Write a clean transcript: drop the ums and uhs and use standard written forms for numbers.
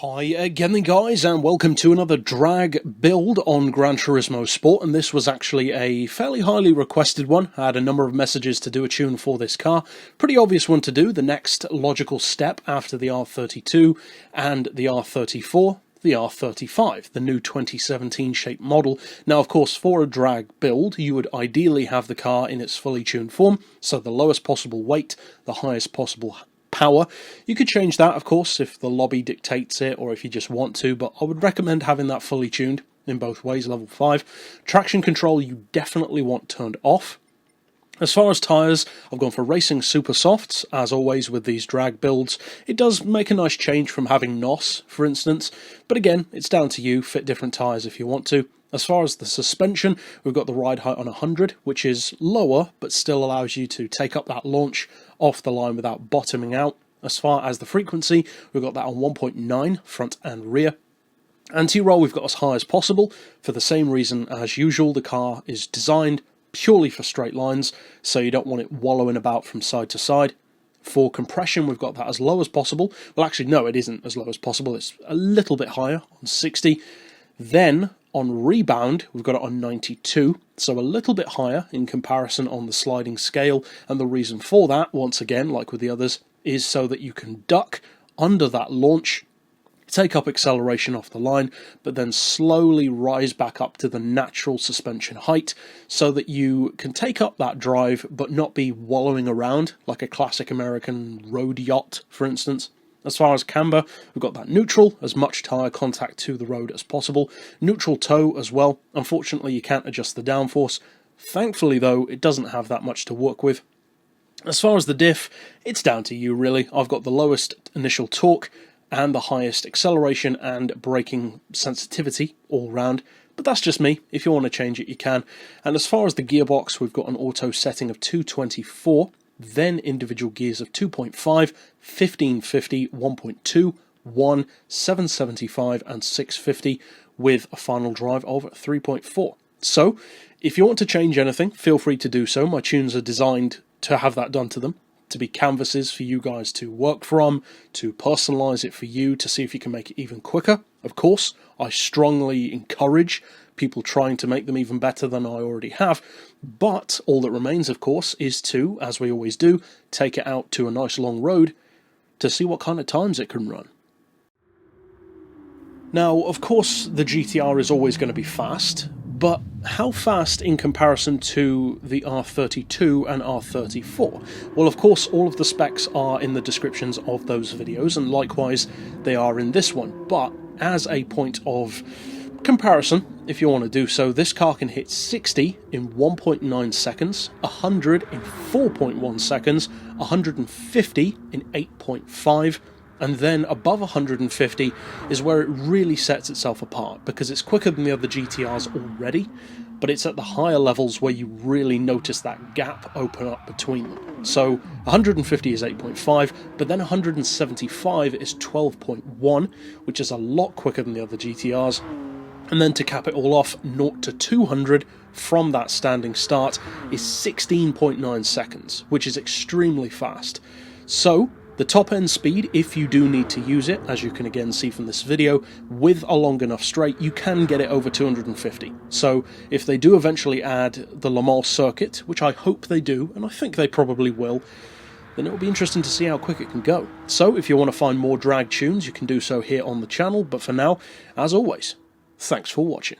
Hi again then guys, and welcome to another drag build on Gran Turismo Sport, and this was actually a fairly highly requested one. I had a number of messages to do a tune for this car. Pretty obvious one to do, the next logical step after the R32 and the R34. The R35, the new 2017 shape model. Now, of course, for a drag build, you would ideally have the car in its fully tuned form, so the lowest possible weight, the highest possible power. You could change that, of course, if the lobby dictates it, or if you just want to, but I would recommend having that fully tuned in both ways, level 5. Traction control you definitely want turned off. As far as tyres, I've gone for racing super softs, as always with these drag builds. It does make a nice change from having NOS, for instance, but again, it's down to you, fit different tyres if you want to. As far as the suspension, we've got the ride height on 100, which is lower, but still allows you to take up that launch off the line without bottoming out. As far as the frequency, we've got that on 1.9, front and rear. Anti-roll we've got as high as possible, for the same reason as usual. The car is designed purely for straight lines, so you don't want it wallowing about from side to side. For compression, we've got that as low as possible. Well, actually, no, it isn't as low as possible. It's a little bit higher, on 60. Then, on rebound, we've got it on 92, so a little bit higher in comparison on the sliding scale. And the reason for that, once again, like with the others, is so that you can duck under that launch, take up acceleration off the line, but then slowly rise back up to the natural suspension height so that you can take up that drive but not be wallowing around like a classic American road yacht, for instance. As far as camber, we've got that neutral, as much tyre contact to the road as possible. Neutral toe as well. Unfortunately, you can't adjust the downforce. Thankfully, though, it doesn't have that much to work with. As far as the diff, it's down to you, really. I've got the lowest initial torque and the highest acceleration and braking sensitivity all round, but that's just me. If you want to change it, you can. And as far as the gearbox, we've got an auto setting of 224, then individual gears of 2.5, 1550, 1.2, 1, 775 and 650, with a final drive of 3.4. So, if you want to change anything, feel free to do so. My tunes are designed to have that done to them, to be canvases for you guys to work from, to personalise it for you, to see if you can make it even quicker. Of course, I strongly encourage people trying to make them even better than I already have, but all that remains, of course, is to, as we always do, take it out to a nice long road to see what kind of times it can run. Now, of course, the GT-R is always going to be fast, but how fast in comparison to the R32 and R34? Well, of course, all of the specs are in the descriptions of those videos, and likewise, they are in this one. But as a point of comparison, if you want to do so, this car can hit 60 in 1.9 seconds, 100 in 4.1 seconds, 150 in 8.5, and then above 150 is where it really sets itself apart, because it's quicker than the other GTRs already, but it's at the higher levels where you really notice that gap open up between them. So 150 is 8.5, but then 175 is 12.1, which is a lot quicker than the other GTRs. And then to cap it all off, 0 to 200 from that standing start is 16.9 seconds, which is extremely fast. So the top end speed, if you do need to use it, as you can again see from this video, with a long enough straight, you can get it over 250. So if they do eventually add the Le Mans circuit, which I hope they do, and I think they probably will, then it will be interesting to see how quick it can go. So if you want to find more drag tunes, you can do so here on the channel, but for now, as always, thanks for watching.